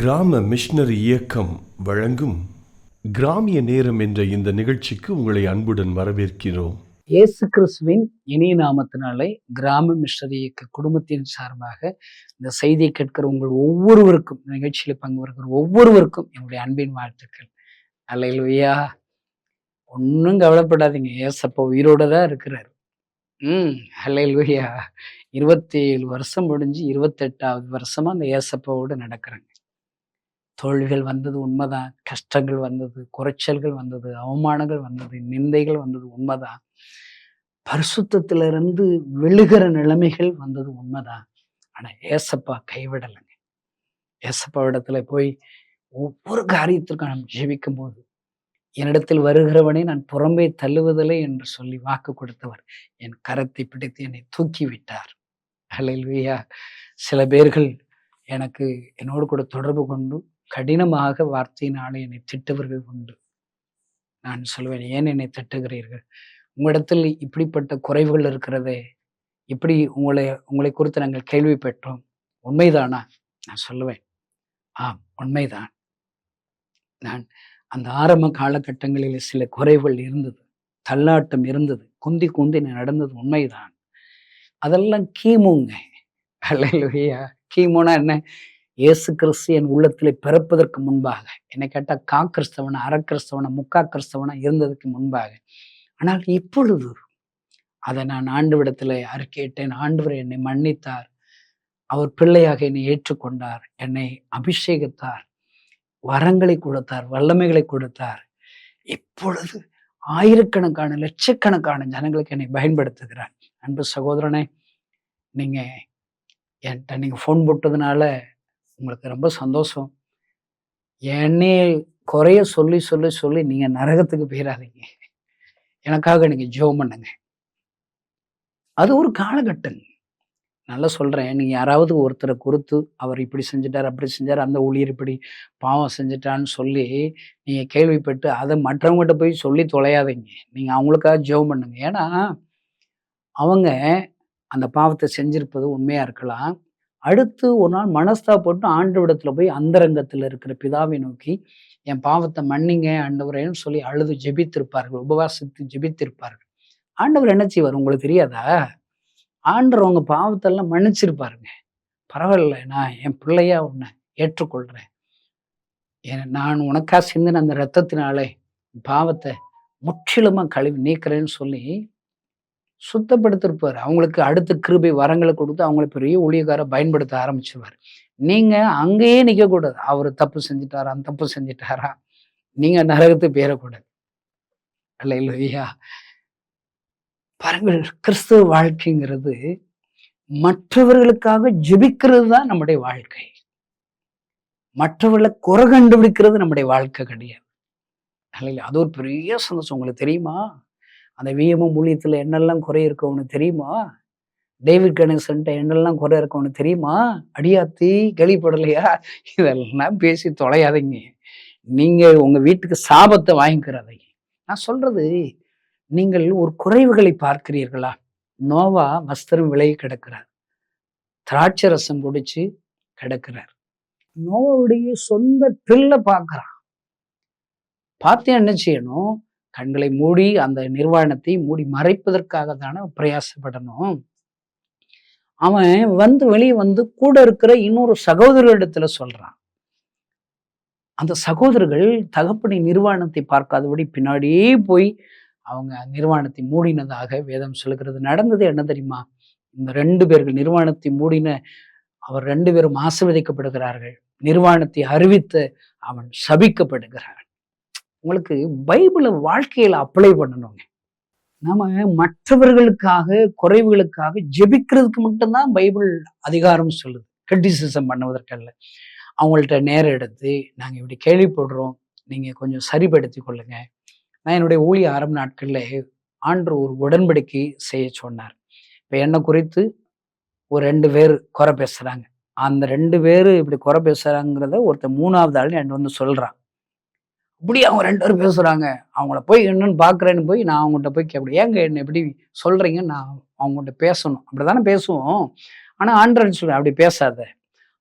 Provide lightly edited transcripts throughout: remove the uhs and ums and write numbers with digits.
கிராம மிஷனரி இயக்கம் வழங்கும் கிராமிய நேரம் என்ற இந்த நிகழ்ச்சிக்கு உங்களை அன்புடன் வரவேற்கிறோம். இயேசு கிறிஸ்துவின் இனிய நாமத்தினாலே கிராம மிஷனரி இயக்க குடும்பத்தின் சார்பாக இந்த செய்தியை கேட்கிற உங்கள் ஒவ்வொருவருக்கும், நிகழ்ச்சியில பங்கு வருகிற ஒவ்வொருவருக்கும் என்னுடைய அன்பின் வாழ்த்துக்கள். அல்லேலூயா. ஒன்றும் கவலைப்படாதீங்க, ஏசப்பா உயிரோட தான் இருக்கிறார். அல்லேலூயா. 27 வருஷம் முடிஞ்சு 28வது வருஷமா அந்த ஏசப்பாவோடு நடக்கிறேங்க. தோல்விகள் வந்தது உண்மைதான், கஷ்டங்கள் வந்தது, குறைச்சல்கள் வந்தது, அவமானங்கள் வந்தது, நிந்தைகள் வந்தது உண்மைதான், பரிசுத்தத்திலிருந்து விழுகிற நிலைமைகள் வந்தது உண்மைதான். ஆனா ஏசப்பா கைவிடலைங்க. ஏசப்பா இடத்துல போய் ஒவ்வொரு காரியத்திற்கும் நாம் ஜெபிக்கும் போது, என்னிடத்தில் வருகிறவனை நான் புறம்பே தள்ளுவதில்லை என்று சொல்லி வாக்கு கொடுத்தவர் என் கரத்தை பிடித்து என்னை தூக்கி விட்டார். அல்லேலூயா. சில பேர்கள் எனக்கு என்னோடு கூட தொடர்பு கொண்டு கடினமாக வார்த்தையினாலே என்னை திட்டவர்கள் உண்டு. நான் சொல்வேன், ஏன் என்னை திட்டுகிறீர்கள்? உங்களிடத்தில் இப்படிப்பட்ட குறைவுகள் இருக்கிறதே, இப்படி உங்களை குறித்து நாங்கள் கேள்விப்பட்டோம், உண்மைதானா? நான் சொல்லுவேன், ஆம் உண்மைதான். நான் அந்த ஆரம்ப காலகட்டங்களில் சில குறைவுகள் இருந்தது, தள்ளாட்டம் இருந்தது, குந்தி குந்தி நடந்தது உண்மைதான். அதெல்லாம் கீமுங்க. அல்லேலூயா. கீமுனா என்ன? இயேசு கிறிஸ்து என் உள்ளத்திலே பிறப்பதற்கு முன்பாக, என்னை கேட்டா கிறிஸ்தவனா, கிறிஸ்தவனா, முக்கா கிறிஸ்தவனா இருந்ததுக்கு முன்பாக. ஆனால் இப்பொழுது அதை நான் ஆண்டவரிடத்திலே அறிக்கையிட்டேன். ஆண்டவர் என்னை மன்னித்தார், அவர் பிள்ளையாக என்னை ஏற்றுக்கொண்டார், என்னை அபிஷேகித்தார், வரங்களை கொடுத்தார், வல்லமைகளை கொடுத்தார். இப்பொழுது ஆயிரக்கணக்கான லட்சக்கணக்கான ஜனங்களுக்கு என்னை பயன்படுத்துகிறார். அன்பு சகோதரனே, என்கிட்ட நீங்க ஃபோன் போட்டதுனால உங்களுக்கு ரொம்ப சந்தோஷம். என்னைய குறைய சொல்லி சொல்லி சொல்லி நீங்க நரகத்துக்கு போயிடாதீங்க. எனக்காக நீங்க ஜெபம் பண்ணுங்க. அது ஒரு காலகட்டம். நல்லா சொல்றேன், நீங்க யாராவது ஒருத்தரை குறித்து அவர் இப்படி செஞ்சுட்டார், அப்படி செஞ்சார், அந்த ஊழியர் இப்படி பாவம் செஞ்சுட்டான்னு சொல்லி நீங்க கேள்விப்பட்டு அதை மற்றவங்ககிட்ட போய் சொல்லி தொலையாதீங்க. நீங்க அவங்களுக்காக ஜெபம் பண்ணுங்க. ஏன்னா அவங்க அந்த பாவத்தை செஞ்சிருப்பது உண்மையா இருக்கலாம். அடுத்து ஒரு நாள் மனஸ்தாபப்பட்டு ஆண்டவரிடத்துல போய் அந்தரங்கத்தில் இருக்கிற பிதாவை நோக்கி என் பாவத்தை மன்னிங்க ஆண்டவரேன்னு சொல்லி அழுது ஜெபித்திருப்பார்கள், உபவாசித்து ஜெபித்திருப்பார்கள். ஆண்டவர் என்ன செய்வார் உங்களுக்கு தெரியாதா? ஆண்டவர் உங்க பாவத்தெல்லாம் மன்னிச்சிருப்பாருங்க. பரவாயில்ல, நான் என் பிள்ளையா உன்னை ஏற்றுக்கொள்றேன், நான் உனக்கா சிந்தின அந்த ரத்தத்தினாலே பாவத்தை முற்றிலுமா கழுவி நீக்கிறேன்னு சொல்லி சுத்தப்படுத்திருப்பாரு. அவங்களுக்கு அடுத்த கிருபை வரங்களை கொடுத்து அவங்களை பெரிய ஊழியக்கார பயன்படுத்த ஆரம்பிச்சிருவாரு. நீங்க அங்கேயே நிக்க கூடாது. அவரு தப்பு செஞ்சுட்டாரா, தப்பு செஞ்சுட்டாரா, நீங்க நரகத்துக்கு போயிடக்கூடாது. அல்லேலூயா. பாருங்கள், கிறிஸ்துவ வாழ்க்கைங்கிறது மற்றவர்களுக்காக ஜெபிக்கிறது தான் நம்முடைய வாழ்க்கை. மற்றவர்களை குறை கண்டுபிடிக்கிறது நம்முடைய வாழ்க்கை கிடையாது. அது ஒரு பெரிய சந்தோஷம். உங்களுக்கு தெரியுமா? அந்த விஎம்எம் ஊழியத்துல என்னெல்லாம் குறை இருக்கு உனக்கு தெரியுமா? டேவிட் கணேசன்ட்ட என்னெல்லாம் குறை இருக்கு உனக்கு தெரியுமா? அடியாத்தி கேள்விப்படலையா? இதெல்லாம் பேசி தொலையாதீங்க. நீங்க உங்க வீட்டுக்கு சாபத்தை வாங்கிக்கிறாதீங்க. நான் சொல்றது, நீங்கள் ஒரு குறைவுகளை பார்க்கிறீர்களா? நோவா வஸ்திரம் விலகி கிடக்கிறார், திராட்சை ரசம் குடிச்சு கிடக்கிறார். நோவாவுடைய சொந்த பிள்ளை பார்க்கிறான். பார்த்து என்ன செய்யணும்? கண்களை மூடி அந்த நிர்வாணத்தை மூடி மறைப்பதற்காக தானே பிரயாசப்படணும். அவன் வெளியே வந்து கூட இருக்கிற இன்னொரு சகோதரரிடத்துல சொல்றான். அந்த சகோதரர்கள் தகப்பனின் நிர்வாணத்தை பார்க்காதபடி பின்னாடியே போய் அவங்க நிர்வாணத்தை மூடினதாக வேதம் சொல்லுகிறது. நடந்தது என்ன தெரியுமா? இந்த 2 பேர்கள் நிர்வாணத்தை மூடின அவர் 2 பேரும் ஆசீர்வதிக்கப்படுகிறார்கள். நிர்வாணத்தை அறிவித்து அவன் சபிக்கப்படுகிறான். உங்களுக்கு பைபிளை வாழ்க்கையில அப்ளை பண்ணணுங்க. நாம மற்றவர்களுக்காக குறைவுகளுக்காக ஜெபிக்கிறதுக்கு மட்டும்தான் பைபிள் அதிகாரம் சொல்லுது, கிரிட்டிசிசம் பண்ணுவதற்கல்ல. அவங்கள்ட்ட நேரம் எடுத்து நாங்க இப்படி கேள்விப்படுறோம், நீங்க கொஞ்சம் சரிப்படுத்தி கொள்ளுங்க. நான் என்னுடைய ஊழிய ஆரம்ப நாட்கள்ல ஆண்டு ஒரு உடன்படிக்கை செய்ய சொன்னார். இப்ப என்ன குறித்து ஒரு 2 பேர் குறை பேசுறாங்க. அந்த 2 பேரு இப்படி குறை பேசுறாங்கிறத ஒருத்தர் 3வது ஆள் என்கிட்ட வந்து சொல்றான். இப்படி அவங்க 2 பேரும் பேசுறாங்க. அவங்கள போய் என்னன்னு பார்க்குறேன்னு போய் நான் அவங்ககிட்ட போய் கேட்பேன். ஏங்க என்ன எப்படி சொல்றீங்க? நான் அவங்ககிட்ட பேசணும். அப்படித்தானே பேசுவோம். ஆனா ஆண்டவர் சொல்றார், அப்படி பேசாத.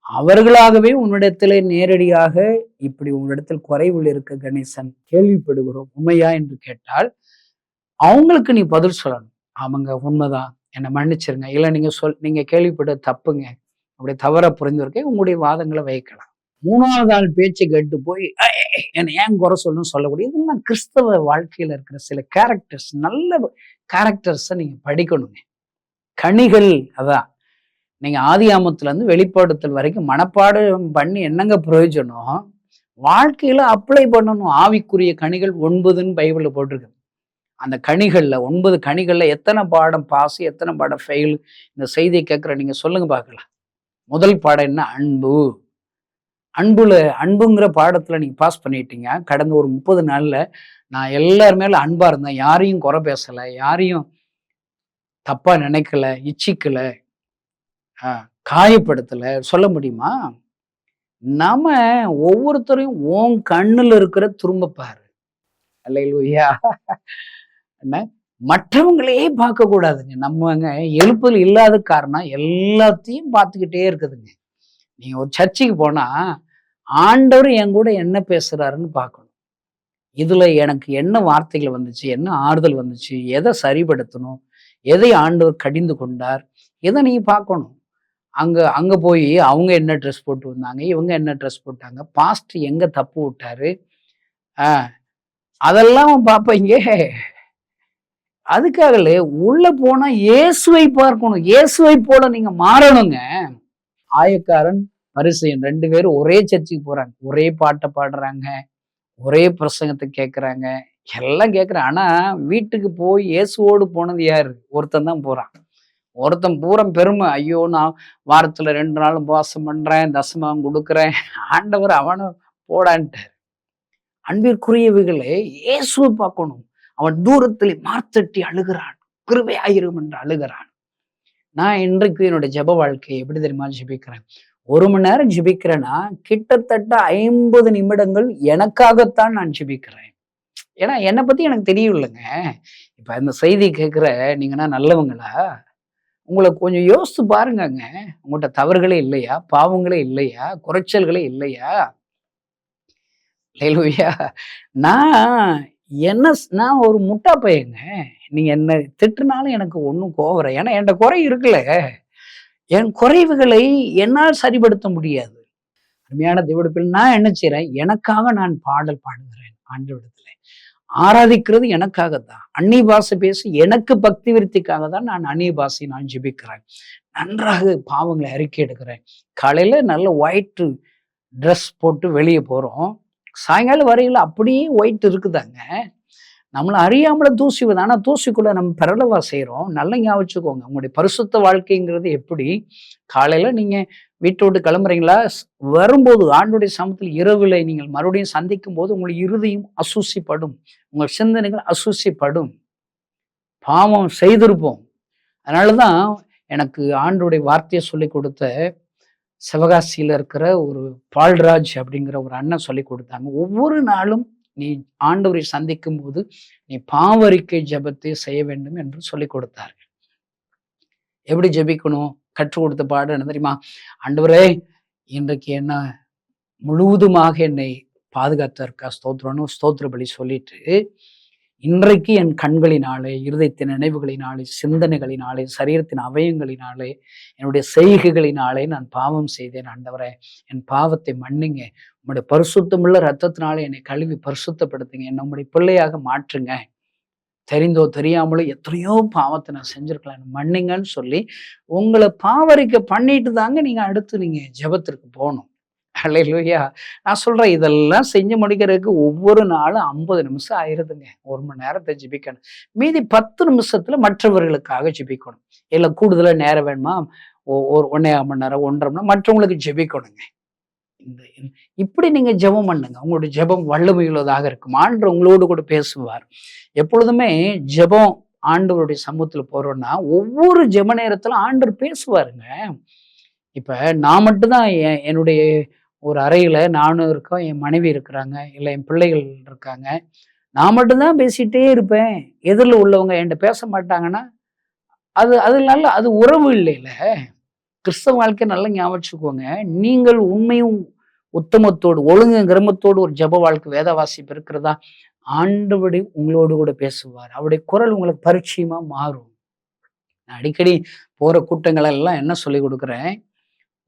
அவர்களாகவே உன்னிடத்திலே நேரடியாக இப்படி உன்னிடத்தில் குறைவுகள் இருக்க கணேசன் கேள்விப்படுகிறோம், உண்மையா என்று கேட்டால் அவங்களுக்கு நீ பதில் சொல்லணும். ஆமாங்க, உண்மைதான், என்னை மன்னிச்சிருங்க, இல்ல நீங்க கேள்விப்பட்ட தப்புங்க, அப்படி தவற புரிந்திருக்க உங்களுடைய வாதங்களை வைக்கலாம். 3வது ஆள் பேச்சை கேட்டு போய் என்னை ஏன் குறை சொல்லணும்னு சொல்லக்கூடிய இதெல்லாம் கிறிஸ்தவ வாழ்க்கையில இருக்கிற சில கேரக்டர்ஸ், நல்ல கேரக்டர்ஸை நீங்க படிக்கணுங்க. கனிகள் அதான். நீங்க ஆதியாமத்துல இருந்து வெளிப்படுத்தல் வரைக்கும் மனப்பாடம் பண்ணி என்னங்க பிரயோஜனம்? வாழ்க்கையில அப்ளை பண்ணணும். ஆவிக்குரிய கனிகள் 9ன்னு பைபிள்ல போட்டிருக்கு. அந்த கனிகள்ல 9 கனிகள்ல எத்தனை பாடம் பாஸ், எத்தனை பாடம் ஃபெயில்? இந்த செய்தியை கேட்கிற நீங்க சொல்லுங்க பார்க்கலாம். முதல் பாடம் என்ன? அன்பு. அன்புங்கிற பாடத்துல நீங்க பாஸ் பண்ணிட்டீங்க. கடந்த ஒரு 30 நாள்ல நான் எல்லார் மேல அன்பா இருந்தேன், யாரையும் குறை பேசல, யாரையும் தப்பா நினைக்கல, இச்சிக்கல, காயப்படுத்தல, சொல்ல முடியுமா? நம்ம ஒவ்வொருத்தரையும் உன் கண்ணுல இருக்கிற துரும்ப பாரு. அல்லேலூயா. என்ன, மற்றவங்களையே பார்க்க கூடாதுங்க. நம்மங்க எழுப்புதல் இல்லாத காரணம் எல்லாத்தையும் பார்த்துக்கிட்டே இருக்குதுங்க. நீங்க ஒரு சர்ச்சுக்கு போனா ஆண்டவர் என் கூட என்ன பேசுறாருன்னு பார்க்கணும். இதுல எனக்கு என்ன வார்த்தைகள் வந்துச்சு, என்ன ஆறுதல் வந்துச்சு, எதை சரிப்படுத்தணும், எதை ஆண்டவர் கடிந்து கொண்டார், எதை நீங்க பார்க்கணும். அங்க அங்க போய் அவங்க என்ன ட்ரெஸ் போட்டு வந்தாங்க, இவங்க என்ன ட்ரெஸ் போட்டாங்க, பாஸ்ட் எங்க தப்பு விட்டாரு, அதெல்லாம் பார்ப்பீங்க. அதுக்காகலே உள்ள போனா இயேசுவை பார்க்கணும். இயேசுவை போல நீங்க மாறணுங்க. ஆயக்காரன் பரிசேயன் 2 பேரும் ஒரே சர்ச்சுக்கு போறாங்க, ஒரே பாட்டை பாடுறாங்க, ஒரே பிரசங்கத்தை கேட்கறாங்க, எல்லாம் கேட்கறாங்க. ஆனா வீட்டுக்கு போய் இயேசுவோடு போனது யாரு? ஒருத்தன் தான் போறான். ஒருத்தன் பூரா பெருமை, ஐயோ நான் வாரத்துல 2 நாள் உபவாசம் பண்றேன், தசமம் கொடுக்குறேன், ஆண்டவர் அவனை போடான்ட்டார். அன்பிற்குரியவைகளே, இயேசுவை பார்க்கணும். அவன் தூரத்தில் மார்த்தட்டி அழுகிறான், கிருபையாயிரும் என்று அழுகிறான். நான் இன்றைக்கு என்னுடைய ஜெப வாழ்க்கையை எப்படி தெரியுமா ஜெபிக்கிறேன்? 1 மணி நேரம் ஜெபிக்கிறேன்னா கிட்டத்தட்ட 50 நிமிடங்கள் எனக்காகத்தான் நான் ஜெபிக்கிறேன். ஏன்னா என்னை பத்தி எனக்கு தெரியும் இல்லைங்க. இப்ப இந்த செய்தி கேட்கிற நீங்கன்னா நல்லவங்களா? உங்களை கொஞ்சம் யோசித்து பாருங்கங்க. உங்கள்கிட்ட தவறுகளே இல்லையா? பாவங்களே இல்லையா? குறைச்சல்களே இல்லையா? அல்லேலூயா. நான் நான் ஒரு முட்டா பையங்க. நீங்க என்ன திட்டுனாலும் எனக்கு ஒன்றும் கோவம் வர, ஏன்னா என்கிட்ட குறை இருக்குல்ல. என் குறைவுகளை என்னால் சரிப்படுத்த முடியாது. அருமையான தேவனுடைய நான் என்ன செய்றேன்? எனக்காக நான் பாடல் பாடுகிறேன் ஆண்டவரிடத்துல. ஆராதிக்கிறது எனக்காகத்தான். அந்நிய பாஷை பேசி எனக்கு பக்தி விருத்திக்காக தான் நான் அந்நிய பாஷை நான் ஜெபிக்கிறேன். நன்றாக பாவங்களை அறிக்கை எடுக்கிறேன். காலையில நல்ல ஒயிட் ட்ரெஸ் போட்டு வெளியே போறோம். சாயங்காலம் வரையில அப்படியே ஒயிட் இருக்குதாங்க. நம்மளை அறியாமல தூசி வருது. ஆனா தூசிக்குள்ள நம்ம பெரளவா செய்யறோம். நல்லா ஞாபகம் வச்சுக்கோங்க. உங்களுடைய பரிசுத்த வாழ்க்கைங்கிறது எப்படி? காலையில நீங்க வீட்டை விட்டு கிளம்புறீங்களா? வரும்போது ஆண்டுடைய சமூகத்தில் இரவுல நீங்கள் மறுபடியும் சந்திக்கும் போது உங்கள் இருதயம் அசூசிப்படும், உங்கள் சிந்தனைகள் அசூசிப்படும். பாவம் செய்திருப்போம். அதனாலதான் எனக்கு ஆண்டுடைய வார்த்தையை சொல்லி கொடுத்த சிவகாசியில இருக்கிற ஒரு பால்ராஜ் அப்படிங்கிற ஒரு அண்ணன் சொல்லி கொடுத்தாங்க. ஒவ்வொரு நாளும் நீ ஆண்டவரை சந்திக்கும் போது நீ பாவரிக்கை ஜெபத்தை செய்ய வேண்டும் என்று சொல்லி கொடுத்தார்கள். எப்படி ஜெபிக்கணும்? கற்றுக் கொடுத்த பாடம் என்ன தெரியுமா? ஆண்டவரே, இன்றைக்கு என்ன முழுவதுமாக என்னை பாதுகாத்ததற்கா ஸ்தோத்திரம்னு ஸ்தோத்திர பலி சொல்லிட்டு, இன்றைக்கு என் கண்களினாலே, இருதயத்தின் நினைவுகளினாலே, சிந்தனைகளினாலே, சரீரத்தின் அவயங்களினாலே, என்னுடைய செய்கைகளினாலே நான் பாவம் செய்தேன். ஆண்டவரே, என் பாவத்தை மன்னிங்க. உம்முடைய பரிசுத்தமுள்ள ரத்தத்தினாலே என்னை கழுவி பரிசுத்தப்படுத்துங்க. என்னை உம்முடைய பிள்ளையாக மாற்றுங்க. தெரிந்தோ தெரியாமலோ எத்தனையோ பாவத்தை நான் செஞ்சிருக்கலாம், மன்னிங்கன்னு சொல்லி உங்களை பாவரிக்க பண்ணிட்டு தாங்க நீங்க அடுத்து நீங்க ஜெபத்திற்கு போகணும். அல்லேலூயா. நான் சொல்றேன், இதெல்லாம் செஞ்சு முடிக்கிறதுக்கு ஒவ்வொரு நாளும் 50 நிமிஷம் ஆயிருதுங்க. 1 மணி நேரத்தை ஜெபிக்கணும். மீதி 10 நிமிஷத்துல மற்றவர்களுக்காக ஜெபிக்கணும். இல்ல கூடுதலா நேரம் வேணுமா? ஒரு 1.5 மணி நேரம், 1.5 மணி நேரம் மற்றவங்களுக்கு ஜெபிக்கணுங்க. இப்படி நீங்க ஜெபம் பண்ணுங்க. உங்களுடைய ஜெபம் வல்லமையுள்ளதாக இருக்கும். ஆண்டவர் உங்களோடு கூட பேசுவார். எப்பொழுதுமே ஜெபம் ஆண்டவருடைய சமூகத்துல போறோம்னா ஒவ்வொரு ஜெப நேரத்துல ஆண்டவர் பேசுவாருங்க. இப்ப நான் மட்டும்தான் என்னுடைய ஒரு அறையில நானும் இருக்கோம், என் மனைவி இருக்கிறாங்க, இல்ல என் பிள்ளைகள் இருக்காங்க. நான் மட்டும்தான் பேசிட்டே இருப்பேன். எதிரில் உள்ளவங்க என்கிட்ட பேச மாட்டாங்கன்னா அது அது நல்ல அது உறவு இல்லைல்ல. கிறிஸ்தவ வாழ்க்கை நல்லா ஞாபகம் வச்சுக்கோங்க. நீங்கள் உண்மையும் உத்தமத்தோடு ஒழுங்கு கிரமத்தோடு ஒரு ஜெப வாழ்க்கை வேத வாசிப்பு இருக்கிறதா, ஆண்டவரு உங்களோடு கூட பேசுவார். அவருடைய குரல் உங்களுக்கு பரிச்சயமா மாறும். நான் அடிக்கடி போற கூட்டங்கள் எல்லாம் என்ன சொல்லிக் கொடுக்குறேன்,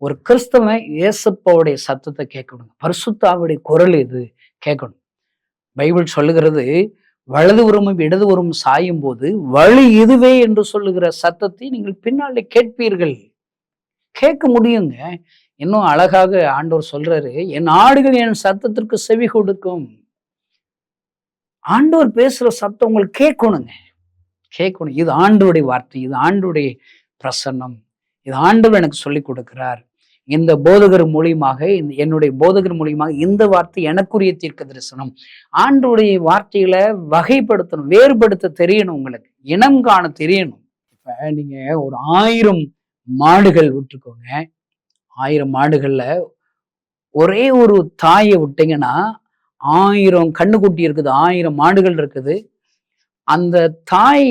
ஒரு கிறிஸ்தவன் இயேசப்பாவுடைய சத்தத்தை கேட்கணும். பரிசுத்த ஆவியுடைய குரல் இது கேட்கணும். பைபிள் சொல்லுகிறது, வலதுபுறமும் இடதுபுறமும் சாயும் போது வழி இதுவே என்று சொல்லுகிற சத்தத்தை நீங்கள் பின்னாலே கேட்பீர்கள். கேட்க முடியுங்க. இன்னும் அழகாக ஆண்டவர் சொல்றாரு, என் ஆடுகள் என் சத்தத்திற்கு செவி கொடுக்கும். ஆண்டவர் பேசுற சத்தம் உங்களுக்கு கேட்கணுங்க. கேட்கணும். இது ஆண்டவருடைய வார்த்தை, இது ஆண்டவருடைய பிரசன்னம், இது ஆண்டவர் எனக்கு சொல்லிக் கொடுக்கிறார். இந்த போதகர் மூலியமாக, என்னுடைய போதகர் மூலியமாக இந்த வார்த்தை எனக்குரிய தீர்க்க தரிசனம். ஆண்டவருடைய வார்த்தைகளை வகைப்படுத்தணும், வேறுபடுத்த தெரியணும், உங்களுக்கு இனம் காண தெரியணும். இப்ப நீங்க ஒரு 1000 மாடுகள் விட்டுக்கோங்க. 1000 மாடுகள்ல ஒரே ஒரு தாயை விட்டீங்கன்னா 1000 கண்ணுக்குட்டி இருக்குது, 1000 மாடுகள் இருக்குது. அந்த தாய்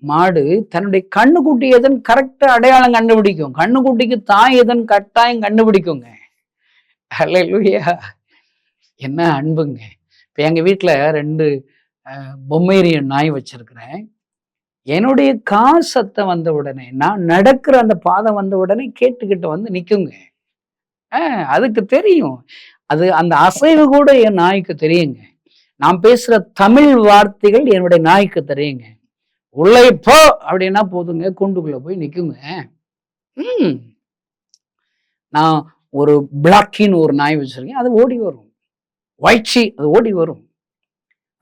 மாடு தன்னுடைய கண்ணுக்குட்டி எதன் கரெக்டா அடையாளம் கண்டுபிடிக்கும். கண்ணுக்குட்டிக்கு தாய் எதன் கட்டாயம் கண்டுபிடிக்குங்க. அல்லேலூயா! என்ன அன்புங்க. இப்ப எங்க வீட்டுல 2 பொம்மேரியன் நாய் வச்சிருக்கிறேன். என்னுடைய கால் சத்தம் வந்த உடனே, நான் நடக்கிற அந்த பாதை வந்த உடனே கேட்டுக்கிட்டு வந்து நிக்குங்க. அதுக்கு தெரியும். அது அந்த அசைவு கூட என் நாய்க்கு தெரியுங்க. நான் பேசுற தமிழ் வார்த்தைகள் என்னுடைய நாய்க்கு தெரியுங்க. உள்ளே போ அப்படின்னா போதுங்க, கூண்டுக்குள்ள போய் நிக்குங்க. நான் ஒரு பிளாக்கின்னு ஒரு நாய் வச்சிருக்கேன், அது ஓடி வரும். ஒயிட்சி அது ஓடி வரும்.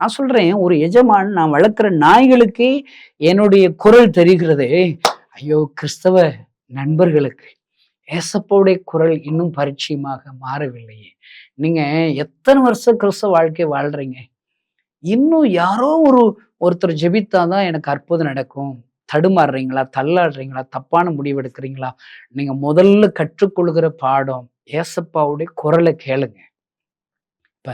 நான் சொல்றேன், ஒரு எஜமான் நான் வளர்க்குற நாய்களுக்கே என்னுடைய குரல் தெரிகிறதே. ஐயோ, கிறிஸ்தவ நண்பர்களுக்கு ஏசப்பாவுடைய குரல் இன்னும் பரிச்சயமாக மாறவில்லையே. நீங்க எத்தனை வருஷம் கிறிஸ்தவ வாழ்க்கை வாழ்றீங்க? இன்னும் யாரோ ஒருத்தர் ஜெபித்தாதான் எனக்கு அற்புதம் நடக்கும். தடுமாறுறீங்களா, தள்ளாடுறீங்களா, தப்பான முடிவு எடுக்கிறீங்களா? நீங்க முதல்ல கற்றுக்கொள்கிற பாடம் ஏசப்பாவுடைய குரலை கேளுங்க. இப்ப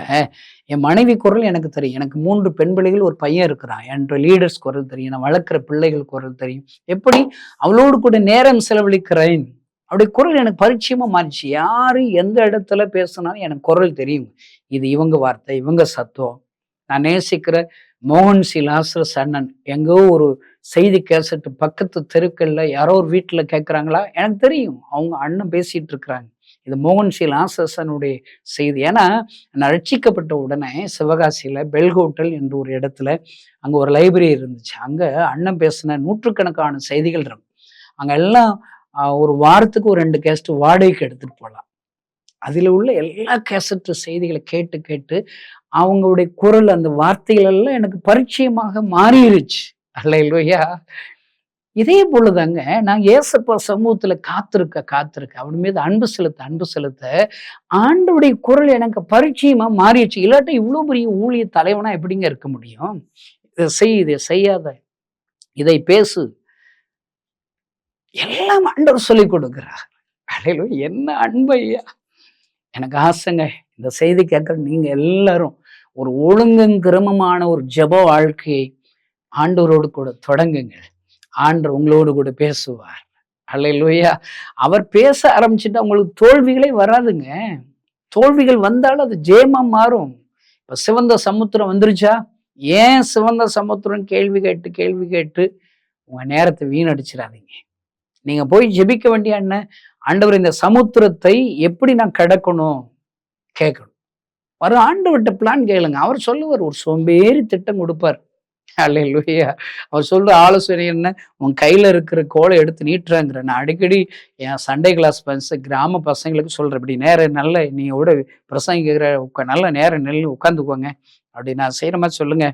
என் மனைவி குரல் எனக்கு தெரியும். எனக்கு 3 பெண் பிள்ளைகள், ஒரு பையன் இருக்கிறான். என்ற லீடர்ஸ் குரல் தெரியும். நான் வளர்க்குற பிள்ளைகள் குரல் தெரியும். எப்படி அவளோடு கூட நேரம் செலவழிக்கிறேன், அவருடைய குரல் எனக்கு பரிச்சயமா மாறிச்சு. யாரு எந்த இடத்துல பேசினாலும் எனக்கு குரல் தெரியும். இது இவங்க வார்த்தை, இவங்க சத்தம். நான் நேசிக்கிற மோகன் சி லாசரஸ் அண்ணன் எங்கோ ஒரு செய்தி கேசட்டு பக்கத்து தெருக்கள்ல யாரோ ஒரு வீட்டுல கேட்கறாங்களா, எனக்கு தெரியும். அவங்க அண்ணன் பேசிட்டு இருக்கிறாங்க. இது மோகன் சி லாசரசனுடைய செய்தி. ஏன்னா நான் ரட்சிக்கப்பட்ட உடனே சிவகாசியில பெல் ஹோட்டல் என்று ஒரு இடத்துல அங்க ஒரு லைப்ரரி இருந்துச்சு. அங்க அண்ணன் பேசின 100கணக்கான செய்திகள் இருக்கும். அங்க எல்லாம் ஒரு வாரத்துக்கு ஒரு 2 கேசட் வாடகைக்கு எடுத்துட்டு போகலாம். அதுல உள்ள எல்லா கேசட்டு செய்திகளை கேட்டு கேட்டு அவங்களுடைய குரல், அந்த வார்த்தைகள் எல்லாம் எனக்கு பரிச்சயமாக மாறிடுச்சு. அல்லேலூயா! இதே போலதாங்க நான் ஏசப்பா சமூகத்துல காத்திருக்க அவன் மீது அன்பு செலுத்த ஆண்டவருடைய குரல் எனக்கு பரிச்சயமா மாறிடுச்சு. இல்லாட்டி இவ்வளவு பெரிய ஊழிய தலைவனா எப்படிங்க இருக்க முடியும்? இதை செய், இதை செய்யாத, இதை பேசு, எல்லாம் ஆண்டவர் சொல்லிக் கொடுக்கிறார். அல்லேலூயா! என்ன அன்பு ஐயா! எனக்கு ஆசைங்க, இந்த செய்தி கேட்கிற நீங்க எல்லாரும் ஒரு ஒழுங்கும் கிரமமான ஒரு ஜெப வாழ்க்கையை ஆண்டவரோடு கூட தொடங்குங்க. ஆண்டவர் உங்களோடு கூட பேசுவார். அல்லேலூயா! அவர் பேச ஆரம்பிச்சுட்டா உங்களுக்கு தோல்விகளே வராதுங்க. தோல்விகள் வந்தாலும் அது ஜெயமா மாறும். இப்ப சிவந்த சமுத்திரம் வந்துருச்சா? ஏன் சிவந்த சமுத்திரம் கேள்வி கேட்டு உங்க நேரத்தை வீணடிச்சிடாதீங்க. நீங்க போய் ஜெபிக்க வேண்டிய என்ன, ஆண்டவர் இந்த சமுத்திரத்தை எப்படி நான் கடக்கணும் கேட்கணும். வரும் ஆண்டவர்கிட்ட பிளான் கேளுங்க. அவர் சொல்லுவார், ஒரு சோம்பேறி திட்டம் கொடுப்பார். அல்லேலூயா! அவர் சொல்ற ஆலோசனை என்ன, உன் கையில இருக்கிற கோலை எடுத்து நீட்டுறாங்கிற. நான் அடிக்கடி என் சண்டே கிளாஸ் கிராம பசங்களுக்கு சொல்றேன், இப்படி நேரம் நல்ல நீயோட பிரசங்கிக்கிற நல்ல நேரம் நெல் உட்காந்துக்குவாங்க அப்படி நான் செய்யற மாதிரி சொல்லுங்க.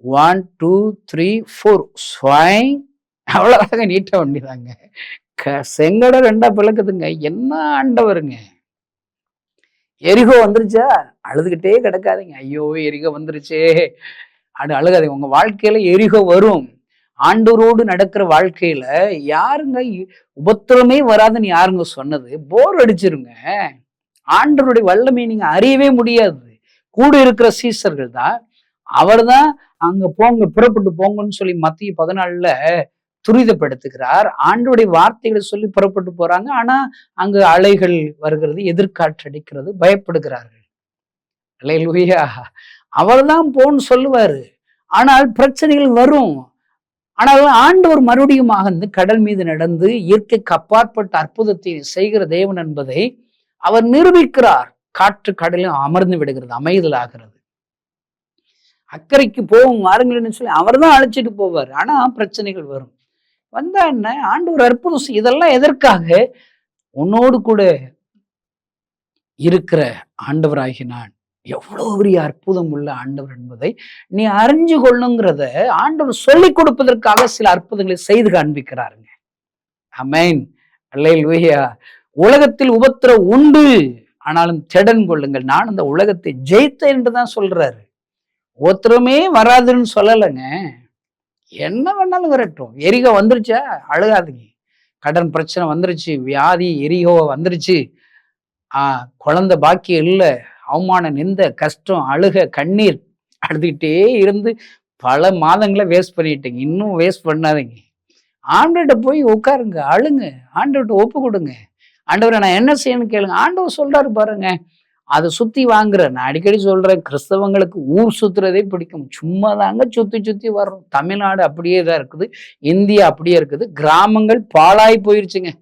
1 2 3 4 ஸ்வைங், அவ்வளவு நீட்ட வேண்டியதாங்க. செங்கட 2ஆ பிளக்குதுங்க. என்ன ஆண்டவருங்க! எரிகோ வந்துருச்சா, அழுதுகிட்டே கிடக்காதீங்க. ஐயோ எரிகோ வந்துருச்சே அழுகாதீங்க. உங்க வாழ்க்கையில எரிகோ வரும். ஆண்டவரோடு நடக்கிற வாழ்க்கையில யாருங்க உபத்திரமே வராதுன்னு யாருங்க சொன்னது? போர் அடிச்சிருங்க. ஆண்டவருடைய வல்லமை நீங்க அறியவே முடியாது. கூட இருக்கிற சீசர்கள் தான், அவர் தான் அங்க போங்க, புறப்பட்டு போங்கன்னு சொல்லி மத்திய 14ல துரிதப்படுத்துகிறார். ஆண்டவருடைய வார்த்தைகளை சொல்லி புறப்பட்டு போறாங்க. ஆனா அங்கு அலைகள் வருகிறது, எதிர்காற்றடிக்கிறது, பயப்படுகிறார்கள். அல்லேலூயா. அவர்தான் போன்னு சொல்லுவாரு. ஆனால் பிரச்சனைகள் வரும். ஆனால் ஆண்டவர் மறுபடியுமாக வந்து கடல் மீது நடந்து இயற்கைக்கு அப்பாற்பட்ட அற்புதத்தை செய்கிற தேவன் என்பதை அவர் நிரூபிக்கிறார். காற்று கடலில் அமர்ந்து விடுகிறது, அமைதலாகிறது. அக்கறைக்கு போவோம் வாருங்கள்னு சொல்லி அவர் தான் அழைச்சிட்டு போவார். ஆனா பிரச்சனைகள் வரும். வந்தா என்ன, ஆண்டவர் அற்புதம் இதெல்லாம் எதற்காக? உன்னோடு கூட இருக்கிற ஆண்டவராகி நான் எவ்வளவு பெரிய அற்புதம் உள்ள ஆண்டவர் என்பதை நீ அறிஞ்சு கொள்ளுங்கிறத ஆண்டவர் சொல்லிக் கொடுப்பதற்காக சில அற்புதங்களை செய்து காண்பிக்கிறாருங்க. ஆமென். அல்லேலூயா. உலகத்தில் உபத்திரம் உண்டு, ஆனாலும் திடன் கொள்ளுங்கள், நான் அந்த உலகத்தை ஜெயித்தேன் என்றுதான் சொல்றாரு. உபத்திரமே வராதுன்னு சொல்லலைங்க. என்ன வேணாலும் வரட்டும். எரிகோ வந்துருச்சா, அழுகாதீங்க. கடன் பிரச்சனை வந்துருச்சு, வியாதி எரிகோ வந்துருச்சு, குழந்தை பாக்கியம் இல்லை, அவமான நிந்த கஷ்டம் அழுக கண்ணீர் அழுதுகிட்டே இருந்து பல மாதங்களை வேஸ்ட் பண்ணிட்டீங்க. இன்னும் வேஸ்ட் பண்ணாதீங்க. ஆண்டவர்கிட்ட போய் உட்காருங்க, அழுங்க, ஆண்டவர்கிட்ட ஒப்பு கொடுங்க. ஆண்டவரை நான் என்ன செய்யணும்னு கேளுங்க. ஆண்டவர் சொல்றாரு பாருங்க. அதை சுத்தி வாங்குற, நான் அடிக்கடி சொல்றேன், கிறிஸ்தவங்களுக்கு ஊர் சுத்துறதே பிடிக்கும். சும்மா தாங்க சுத்தி சுத்தி வர்றோம். தமிழ்நாடு அப்படியே தான் இருக்குது, இந்தியா அப்படியே இருக்குது. கிராமங்கள் பாழாய் போயிருச்சுங்க.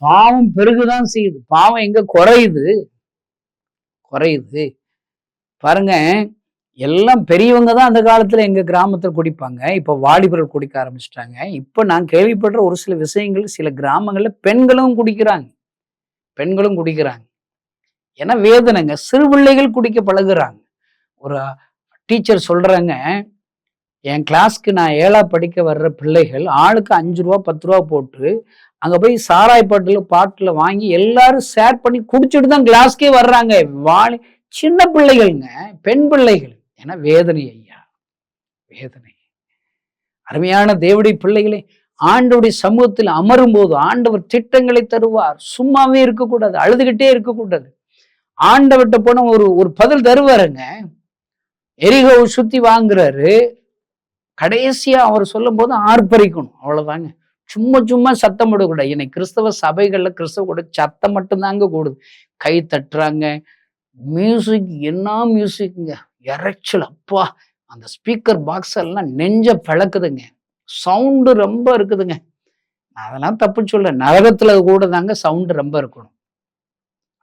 பாவம் பெருகுதான் செய்யுது. பாவம் எங்க குறையுது? குறையுது பாருங்க. எல்லாம் பெரியவங்க தான் அந்த காலத்துல எங்க கிராமத்துல குடிப்பாங்க. இப்ப வாலிபர்கள் குடிக்க ஆரம்பிச்சிட்டாங்க. இப்ப நான் கேள்விப்படுற ஒரு சில விஷயங்கள், சில கிராமங்கள்ல பெண்களும் குடிக்கிறாங்க. பெண்களும் குடிக்கிறாங்க. ஏன்னா வேதனைங்க. சிறு பிள்ளைகள் குடிக்க பழகுறாங்க. ஒரு டீச்சர் சொல்றாங்க, என் கிளாஸ்க்கு நான் 7ஆம் படிக்க வர்ற பிள்ளைகள் ஆளுக்கு 5 ரூபா 10 ரூபா போட்டு அங்க போய் சாராய் பாட்டில வாங்கி எல்லாரும் ஷேர் பண்ணி குடிச்சிட்டு தான் கிளாஸ்க்கே வர்றாங்க. சின்ன பிள்ளைகள்ங்க, பெண் பிள்ளைகள். ஏன்னா வேதனை ஐயா, வேதனை. அருமையான தேவனுடைய பிள்ளைகளே, ஆண்டவருடைய சமூகத்தில் அமரும் போது ஆண்டவர் திட்டங்களை தருவார். சும்மாவே இருக்கக்கூடாது, அழுதுகிட்டே இருக்கக்கூடாது. ஆண்டவர்கிட்ட போன ஒரு பதில் தருவாருங்க. எரிகோவை சுத்தி வாங்குறாரு. கடைசியா அவர் சொல்லும் போது ஆர்ப்பரிக்கணும், அவ்வளவுதாங்க. சும்மா சும்மா சத்தம் போடக்கூடாது. இன்னைக்கு கிறிஸ்தவ சபைகள்ல கிறிஸ்தவ கூட சத்தம் மட்டும்தாங்க கூடுது. கை தட்டுறாங்க, மியூசிக் என்ன மியூசிக்ங்க, இறைச்சல். அப்பா, அந்த ஸ்பீக்கர் பாக்ஸ் எல்லாம் நெஞ்ச பிளக்குதுங்க. சவுண்டு ரொம்ப இருக்குதுங்க. அதெல்லாம் தப்பு சொல்ல, நரகத்துல கூட தாங்க சவுண்டு ரொம்ப இருக்கணும்.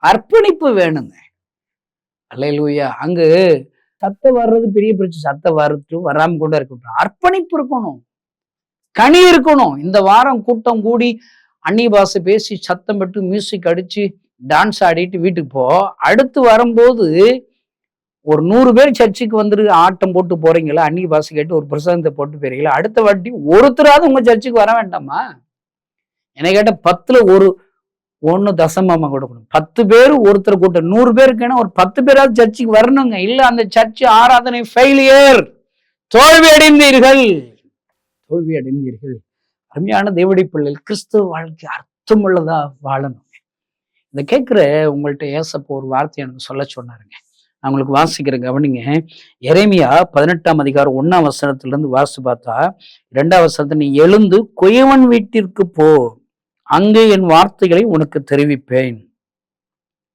அர்ப்பணிப்பு வேணுங்க. அல்லேலூயா. அங்கு சத்தம் வர்றது பெரிய பிரச்சனை. சத்தம் வர்றது வராம கூட இருக்கட்டும், அர்ப்பணிப்பு இருக்கணும், கனி இருக்கணும். இந்த வாரம் கூட்டம் கூடி அந்நிய பாஷை பேசி சத்தம் பட்டு மியூசிக் அடிச்சு டான்ஸ் ஆடிட்டு வீட்டுக்கு போ. அடுத்து வரும்போது ஒரு 100 பேர் சர்ச்சுக்கு வந்துட்டு ஆட்டம் போட்டு போறீங்களா, அந்நிய பாஷை கேட்டு ஒரு பிரசங்கத்தை போட்டு போறீங்களா, அடுத்த வாட்டி ஒருத்தராவது உங்க சர்ச்சுக்கு வர வேண்டாமா? என்ன கேட்ட 10ல் 1 தசமமா கொடுக்கணும். 10 பேர் ஒருத்தர் கூட்டம், 100 பேருக்குன்னா ஒரு 10 பேராவது சர்ச்சுக்கு வரணுங்க. இல்ல அந்த சர்ச்சு ஆராதனை ஃபெயிலியர், தோல்வி அடைந்தீர்கள், தோல்வி அடைந்தீர்கள். அருமையான தேவனுடைய பிள்ளைகள், கிறிஸ்துவ வாழ்க்கை அர்த்தமுள்ளதா வாழணும். இதை கேட்கிற உங்கள்கிட்ட ஏசப்ப ஒரு வார்த்தை எனக்கு சொல்ல சொன்னாருங்க. நான் உங்களுக்கு வாசிக்கிற கவனிங்க. எரேமியா 18ஆம் அதிகாரம் 1ஆம் வசனத்திலிருந்து வாசித்து பார்த்தா 2ஆம் வசனத்தை, நீ எழுந்து குயவன் வீட்டிற்கு போ, அங்கே என் வார்த்தைகளை உனக்கு தெரிவிப்பேன்.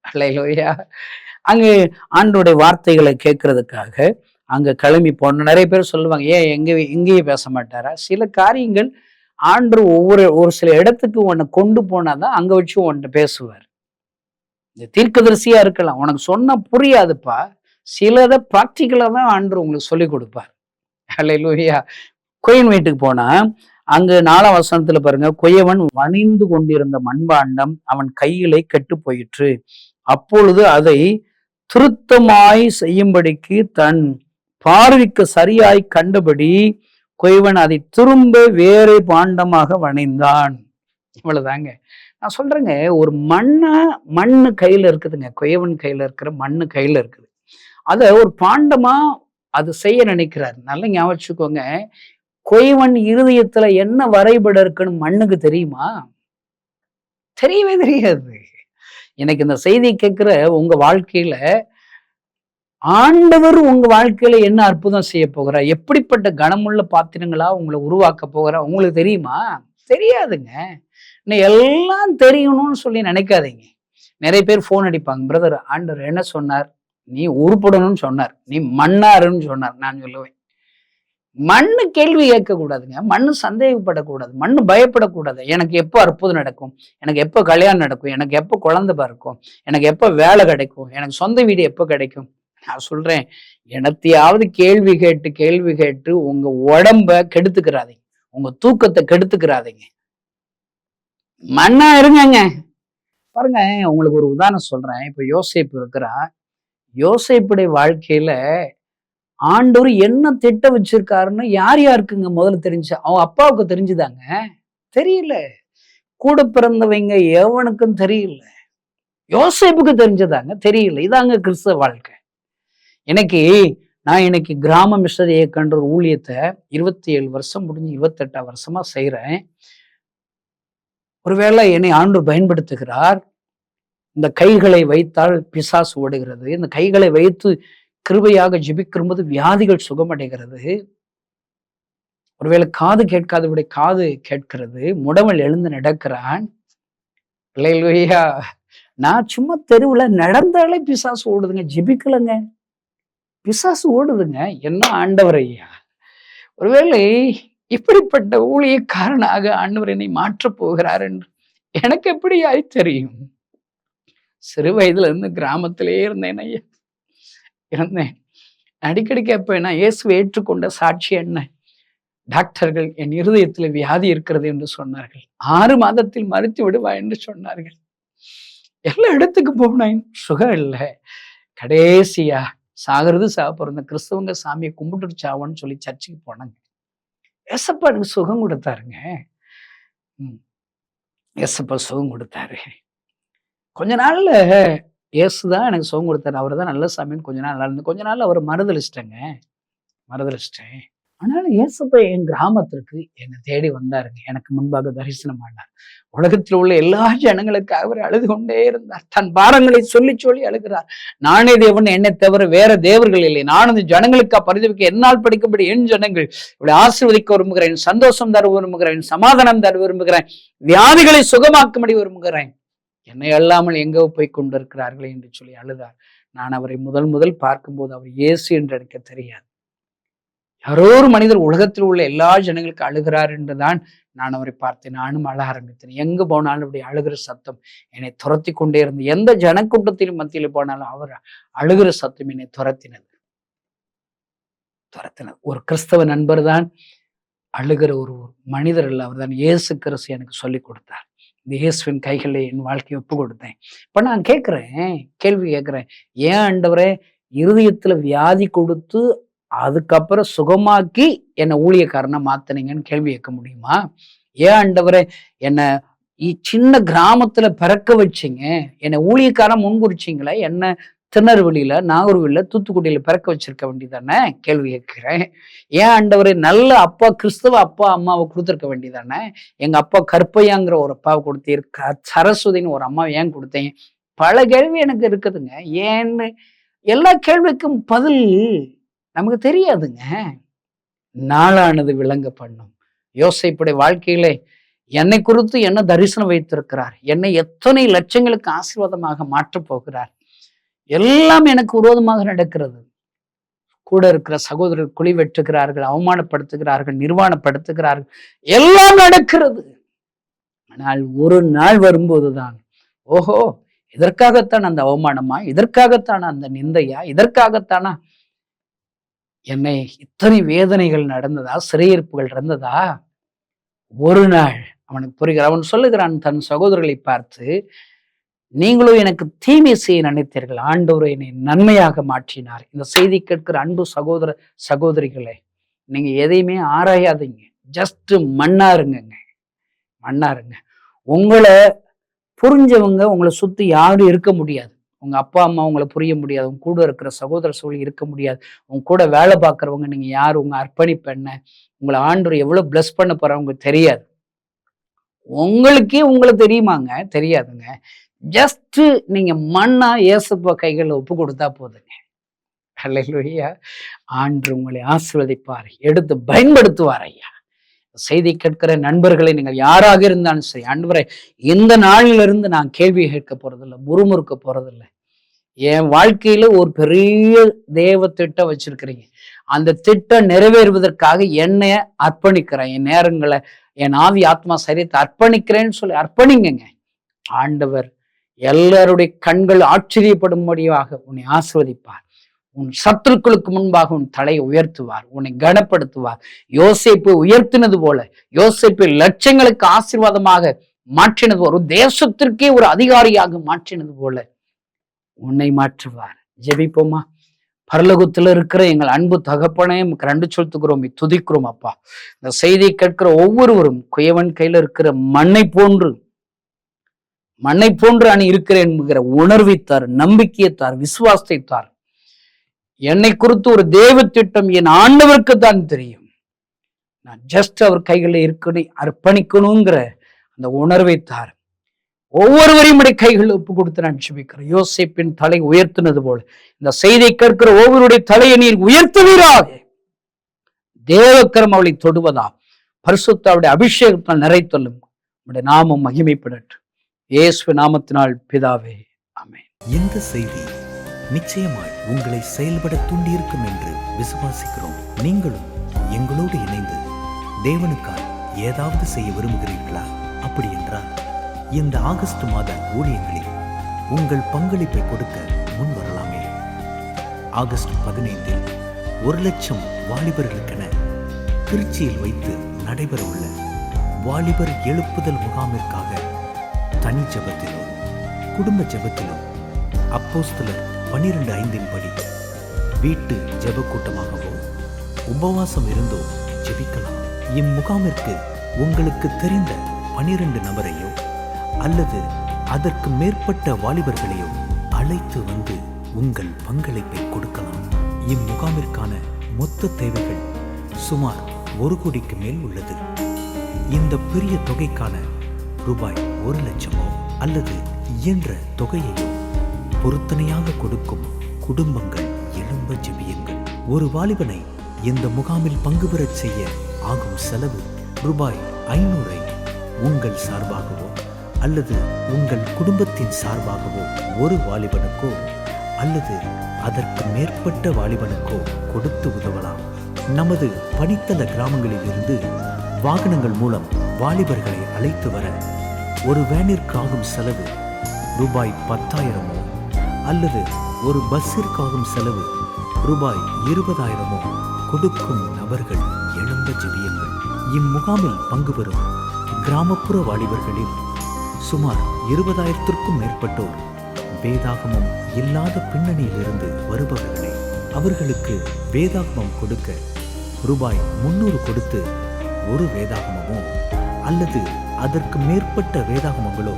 அல்லேலூயா. அங்கே ஆண்டோடைய வார்த்தைகளை கேட்கறதுக்காக அங்க கிளம்பி போன நிறைய பேர் சொல்லுவாங்க, ஏன் எங்கேயே பேச மாட்டாரா? சில காரியங்கள் ஆண்டு ஒரு சில இடத்துக்கு உன்னை கொண்டு போனாதான் அங்க வச்சு உன்கிட்ட பேசுவார். இந்த தீர்க்கதரிசியா இருக்கலாம், உனக்கு சொன்னா புரியாதுப்பா, சிலதை பிராக்டிக்கலா தான் ஆண்டு உங்களுக்கு சொல்லி கொடுப்பார். அல்லேலூயா. குயவன் வீட்டுக்கு போனா அங்கு 4ஆம் வசனத்துல பாருங்க, குயவன் வணிந்து கொண்டிருந்த மண்பாண்டம் அவன் கையிலே கெட்டு போயிற்று. அப்பொழுது அதை திருத்தமாய் செய்யும்படிக்கு தன் பார்வைக்கு சரியாய் கண்டபடி குயவன் அதை திரும்ப வேறு பாண்டமாக வணிந்தான். இவ்வளவுதாங்க. நான் சொல்றேங்க, ஒரு மண்ணு கையில இருக்குதுங்க, குயவன் கையில இருக்கிற மண்ணு கையில இருக்குது. அத ஒரு பாண்டமா அது செய்ய நினைக்கிறாரு. நல்லா ஞாபகம் வச்சுக்கோங்க. குயவன் இருதயத்துல என்ன வரைபடம் இருக்குன்னு மண்ணுக்கு தெரியுமா? தெரியவே தெரியாது. எனக்கு இந்த செய்தி கேட்கிற உங்க வாழ்க்கையில ஆண்டவர் உங்க வாழ்க்கையில என்ன அற்புதம் செய்ய போகிறார், எப்படிப்பட்ட கனமுள்ள பாத்திரங்களா உங்களை உருவாக்க போகிறார் உங்களுக்கு தெரியுமா? தெரியாதுங்க. இன்னும் எல்லாம் தெரியணும்னு சொல்லி நினைக்காதீங்க. நிறைய பேர் ஃபோன் அடிப்பாங்க, பிரதர் ஆண்டவர் என்ன சொன்னார், நீ உருப்படணும்னு சொன்னார், நீ மண்ணாருன்னு சொன்னார். நான் சொல்லுவேன், மண்ணு கேள்வி கேட்க கூடாதுங்க, மண்ணு சந்தேகப்படக்கூடாது, மண்ணு பயப்படக்கூடாது. எனக்கு எப்போ அற்புதம் நடக்கும், எனக்கு எப்போ கல்யாணம் நடக்கும், எனக்கு எப்போ குழந்தை பிறக்கும், எனக்கு எப்போ வேலை கிடைக்கும், எனக்கு சொந்த வீடு எப்போ கிடைக்கும். நான் சொல்றேன், எனத்தையாவது கேள்வி கேட்டு கேள்வி கேட்டு உங்க உடம்ப கெடுத்துக்கிறாதீங்க, உங்க தூக்கத்தை கெடுத்துக்கிறாதீங்க. மண்ணா இருங்கங்க. பாருங்க, உங்களுக்கு ஒரு உதாரணம் சொல்றேன். இப்ப யோசேப்பு இருக்கிறான். யோசேப்புடைய வாழ்க்கையில ஆண்டவர் என்ன திட்டம் வச்சிருக்காருன்னு யார் யாருக்குங்க முதல்ல தெரிஞ்சு? அவன் அப்பாவுக்கு தெரிஞ்சுதாங்க? தெரியல. கூட பிறந்தவங்க எவனுக்கும் தெரியல. யோசேப்புக்கு தெரிஞ்சதாங்க? தெரியல. இதாங்க கிறிஸ்தவ வாழ்க்கை. நான் இன்னைக்கு கிராம மிஷனரி இயக்கன்ற ஒரு ஊழியத்தை 27 வருஷம் முடிஞ்சு 28 வருஷமா செய்யறேன். ஒருவேளை என்னை ஆண்டவர் பயன்படுத்துகிறார். இந்த கைகளை வைத்தால் பிசாசு ஓடுகிறது. இந்த கைகளை வைத்து கிருபையாக ஜெபிக்கும்போது வியாதிகள் சுகமடைகிறது. ஒருவேளை காது கேட்காதபடி காது கேட்கிறது. முடவல் எழுந்து நடக்கிறான். அல்லேலூயா. நான் சும்மா தெருவுல நடந்தாலே பிசாசு ஓடுதுங்க, ஜெபிக்கலங்க, பிசாசு ஓடுதுங்க. என்ன ஆண்டவர் ஐயா, ஒருவேளை இப்படிப்பட்ட ஊழியக்காரனாக ஆண்டவர் என்னை மாற்றப் போகிறார் என்று எனக்கு எப்படி தெரியும்? சிறு வயதுல இருந்து கிராமத்திலே இருந்தேன் ஐயா, இருந்தேன். அடிக்கடி கேட்பேன், நான் இயேசுவை ஏற்றுக்கொண்ட சாட்சி என்ன? டாக்டர்கள் என் இருதயத்தில் வியாதி இருக்கிறது என்று சொன்னார்கள். 6 மாதத்தில் மறுத்து விடுவா என்று சொன்னார்கள். எல்லா இடத்துக்கு போனேன், சுகம் இல்லை. கடைசியா சாகிறது சாப்பிட்ற இந்த கிறிஸ்தவங்க சாமியை கும்பிட்டு சாவான்னு சொல்லி சர்ச்சுக்கு போனாங்க. ஏசப்பா எனக்கு சுகம் கொடுத்தாருங்க. ஏசப்பா சுகம் கொடுத்தாரு. கொஞ்ச நாள்ல இயேசுதான் எனக்கு சுகம் கொடுத்தாரு, அவர் தான் நல்ல சாமின்னு கொஞ்ச நாள் நல்லா இருந்து, கொஞ்ச நாள் அவர் மறுதலிச்சிட்டேன். ஆனாலும் இயேசப்பா என் கிராமத்திற்கு என்னை தேடி வந்தாருங்க. எனக்கு முன்பாக தரிசனம் ஆனார். உலகத்தில் உள்ள எல்லா ஜனங்களுக்காக அவர் அழுது கொண்டே இருந்தார். தன் பாரங்களை சொல்லி சொல்லி அழுகிறார். நானே தேவன், என்னை தவிர வேற தேவர்கள் இல்லை. நான் இந்த ஜனங்களுக்கா பரிதவிக்க என்னால் படிக்கப்படி என் ஜனங்கள் இப்படி ஆசீர்வதிக்க விரும்புகிறேன், சந்தோஷம் தர விரும்புகிறேன், சமாதானம் தர விரும்புகிறேன், வியாதிகளை சுகமாக்கும்படி விரும்புகிறேன். என்னை அல்லாமல் எங்கே போய் கொண்டிருக்கிறார்களே என்று சொல்லி அழுதார். நான் அவரை முதல் பார்க்கும்போது அவர் இயேசு என்று எனக்கு தெரியாது. யாரோ ஒரு மனிதர் உலகத்தில் உள்ள எல்லா ஜனங்களுக்கு அழுகிறார் என்றுதான் நான் அவரை பார்த்தேன். நானும் அழ ஆரம்பித்தேன். எங்கு போனாலும் அப்படி அழுகிற சத்தம் என்னை துரத்தி கொண்டே இருந்து, எந்த ஜனக்கூட்டத்திலும் மத்தியில் போனாலும் அவர் அழுகிற சத்தம் என்னை துரத்தினது. ஒரு கிறிஸ்தவ நண்பர் தான் அழுகிற ஒரு மனிதர் அல்ல, அவர் தான் இயேசு கிறிஸ்து எனக்கு சொல்லி கொடுத்தார். இந்த இயேசுவின் கைகளை என் வாழ்க்கையை ஒப்பு கொடுத்தேன். இப்ப நான் கேள்வி கேட்கிறேன், ஏன் ஆண்டவரே இருதயத்துல வியாதி கொடுத்து அதுக்கப்புறம் சுகமாக்கி என்னை ஊழியக்காரனை மாத்தினீங்கன்னு கேள்வி கேட்க முடியுமா? ஏன் ஆண்டவரே என்னை சின்ன கிராமத்துல பிறக்க வச்சிங்க, என்னை ஊழியக்காரன் முன்குறிச்சிங்களே, என்ன திருநெல்வேலியில, நாகர்கோவில்ல, தூத்துக்குடியில பிறக்க வச்சிருக்க வேண்டியதானே கேள்வி கேட்கிறேன். ஏன் ஆண்டவரே நல்ல அப்பா, கிறிஸ்தவ அப்பா அம்மாவை கொடுத்துருக்க வேண்டியதானே? எங்க அப்பா கற்பையாங்கிற ஒரு அப்பாவை கொடுத்தீர், சரஸ்வதின்னு ஒரு அம்மாவை ஏன் கொடுத்தீங்க? பல கேள்வி எனக்கு இருக்குதுங்க. ஏன்னு எல்லா கேள்விக்கும் பதில் நமக்கு தெரியாதுங்க. நாளானது விளங்க பண்ணும். யோசேப்புடைய வாழ்க்கையிலே என்னை குறித்து என்ன தரிசனம் வைத்திருக்கிறார், என்னை எத்தனை லட்சங்களுக்கு ஆசீர்வாதமாக மாற்றப் போகிறார், எல்லாம் எனக்கு விரோதமாக நடக்கிறது. கூட இருக்கிற சகோதரர்கள் குழி வெட்டுகிறார்கள், அவமானப்படுத்துகிறார்கள், நிர்வாணப்படுத்துகிறார்கள், எல்லாம் நடக்கிறது. ஆனால் ஒரு நாள் வரும்போதுதான், ஓஹோ, இதற்காகத்தான் அந்த அவமானமா, இதற்காகத்தானா அந்த நிந்தையா, இதற்காகத்தானா என்னை இத்தனை வேதனைகள் நடந்ததா, சிறையிருப்புகள் நடந்ததா? ஒரு நாள் அவனுக்கு புரிகிறான். அவன் சொல்லுகிறான் தன் சகோதரர்களை பார்த்து, நீங்களும் எனக்கு தீமை செய்ய நினைத்தீர்கள், ஆண்டவர் என்னை நன்மையாக மாற்றினார். இந்த செய்தி கேட்கிற அன்பு சகோதர சகோதரிகளே, நீங்க எதையுமே ஆராயாதீங்க, ஜஸ்ட் மண்ணாருங்க. உங்களை புரிஞ்சவங்க உங்களை சுத்தி யாரும் இருக்க முடியாது. உங்க அப்பா அம்மா உங்களை புரிய முடியாது, உங்க கூட இருக்கிற சகோதர சோழி இருக்க முடியாது, உங்க கூட வேலை பார்க்கறவங்க நீங்க யாரு, உங்க அர்ப்பணிப்பு என்ன, உங்களை ஆண்டவர் எவ்வளவு பிளஸ் பண்ண போறவங்க தெரியாது. உங்களை தெரியுமாங்க? தெரியாதுங்க. ஜஸ்ட் நீங்க மண்ணா இயேசுப்பா கைகளை ஒப்பு கொடுத்தா போதுங்க. அல்லேலூயா. ஆண்டு உங்களை ஆசீர்வதிப்பார், எடுத்து பயன்படுத்துவார் ஐயா. செய்தி கேட்கிற நண்பர்களை நீங்கள் யாராக இருந்தாலும் சரி, ஆண்டவரே இந்த நாளிலிருந்து நான் கேள்வி கேட்க போறதில்லை, முறுமுறுக்க போறதில்லை. என் வாழ்க்கையில ஒரு பெரிய தேவ திட்டம் வச்சிருக்கிறீங்க. அந்த திட்டம் நிறைவேறுவதற்காக என்னை அர்ப்பணிக்கிறேன். என் நேரங்களை, என் ஆவி ஆத்மா சரீரத்தை அர்ப்பணிக்கிறேன்னு சொல்லி அர்ப்பணிங்க. ஆண்டவர் எல்லாருடைய கண்கள் ஆச்சரியப்படும்படியாக உன்னை ஆசீர்வதிப்பார். உன் சத்துருக்களுக்கு முன்பாக உன் தலையை உயர்த்துவார், உன்னை கனப்படுத்துவார். யோசேப்பை உயர்த்தினது போல, யோசேப்பை லட்சங்களுக்கு ஆசீர்வாதமாக மாற்றினது போல, ஒரு தேசத்திற்கே ஒரு அதிகாரியாக மாற்றினது போல உன்னை மாற்றுவார். ஜெபிப்போமா? பரலோகத்தில் இருக்கிற எங்கள் அன்பு தகப்பனே, கண்டு சொல்த்துக்கிறோம், துதிக்கிறோம் அப்பா. இந்த செய்தியை கேட்கிற ஒவ்வொருவரும் குயவன் கையில இருக்கிற மண்ணை போன்று அணி இருக்கிறேன் என்கிற உணர்வைத்தார், நம்பிக்கையைத்தார், விசுவாசத்தைத்தார். என்னை குறித்து ஒரு தேவ திட்டம் என் ஆண்டவருக்கு தான் தெரியும். நான் ஜஸ்ட் அவர் கைகளில் இருக்கணும், அர்ப்பணிக்கணுங்கிற அந்த உணர்வைத்தார். ஒவ்வொருவரையும் கைகள் ஒப்பு கொடுத்து நான் ஜெபிக்கிறேன். யோசேப்பின் தலை உயர்த்தினது போல இந்த செய்தியை கேட்கிற ஒவ்வொருடைய தலையை நீர் உயர்த்துவீராக. தேவக்கரம் அவளை தொடுவதா, பரிசுத்தாவுடைய அபிஷேகத்தால் நிறைத்தல்லும் உடைய நாமம் மகிமைப்படட்டும். இயேசு நாமத்தினால் பிதாவே, ஆமென். இந்த செய்தி நிச்சயமாய் உங்களை செயல்பட தூண்டியிருக்கும் என்று விசுவாசிக்கிறோம். நீங்களும் எங்களோடு இணைந்து தேவனுக்காய் ஏதாவது செய்ய விரும்புகிறீர்களா? அப்படி என்றால் இந்த ஆகஸ்ட் மாத ஊழியங்களில் உங்கள் பங்களிப்பை கொடுக்க முன் வரலாமே. ஆகஸ்ட் 15 1,00,000 வாலிபர்களுக்கென திருச்சியில் வைத்து நடைபெற உள்ள வாலிபர் எழுப்புதல் முகாமிற்காக தனி ஜெபத்திலோ குடும்ப ஜெபத்திலோ அப்போஸ்தலர் 12:5 படி வீட்டு ஜெப கூட்டமாகவோ உபவாசம் இருந்தோ ஜெபிக்கலாம். இம்முகாமிற்கு உங்களுக்கு தெரிந்த 12 நபரையோ அல்லது அதற்கு மேற்பட்ட வாலிபர்களையோ அழைத்து வந்து உங்கள் பங்களிப்பை கொடுக்கலாம். இம்முகாமிற்கான மொத்த தேவைகள் சுமார் 1 கோடிக்கு மேல் உள்ளது. இந்த பெரிய தொகைக்கான ரூபாய் 1,00,000 அல்லது இயன்ற தொகையையோ பொருத்தனையாக கொடுக்கும் குடும்பங்கள் எழும்ப ஜெபியுங்கள். ஒரு வாலிபனை இந்த முகாமில் பங்கு பெறச் செய்ய ஆகும் செலவு ரூபாய் 500 உங்கள் சார்பாகவோ அல்லது உங்கள் குடும்பத்தின் சார்பாகவோ ஒரு வாலிபனுக்கோ அல்லது அதற்கு மேற்பட்ட வாலிபனுக்கோ கொடுத்து உதவலாம். நமது பணித்தள கிராமங்களில் இருந்து வாகனங்கள் மூலம் வாலிபர்களை அழைத்து வர ஒரு வேனிற்கு ஆகும் செலவு ரூபாய் 10,000 அல்லது ஒரு பஸ்ஸிற்காகும் செலவு ரூபாய் 20,000 கொடுக்கும் நபர்கள் எழும்ப ஜெபியுங்கள். இம்முகாமில் பங்கு பெறும் கிராமப்புற வாலிபர்களில் சுமார் 20,000க்கும் மேற்பட்டோர் வேதாகமம் இல்லாத பின்னணியிலிருந்து வருபவர்களே. அவர்களுக்கு வேதாகமம் கொடுக்க ரூபாய் 300 கொடுத்து ஒரு வேதாகமமோ அல்லது அதற்கு மேற்பட்ட வேதாகமங்களோ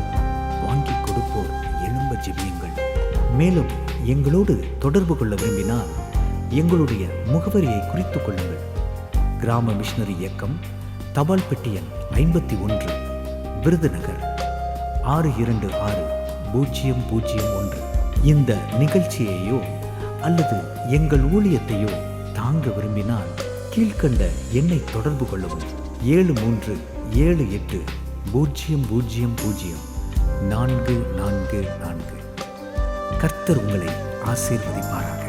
வாங்கி கொடுப்போர் எழும்ப ஜெபியுங்கள். மேலும் எங்களோடு தொடர்பு கொள்ள விரும்பினால் எங்களுடைய முகவரியை குறித்துக் கொள்ளுங்கள். கிராம மிஷனரி இயக்கம், தபால் பெட்டி எண் 51, விருதுநகர் 626001. இந்த நிகழ்ச்சியையோ அல்லது எங்கள் ஊழியத்தையோ தாங்க விரும்பினால் கீழ்கண்ட எண்ணை தொடர்பு கொள்ளவும். 7378000444. கர்த்தர் உங்களை ஆசீர்வதிப்பாராக.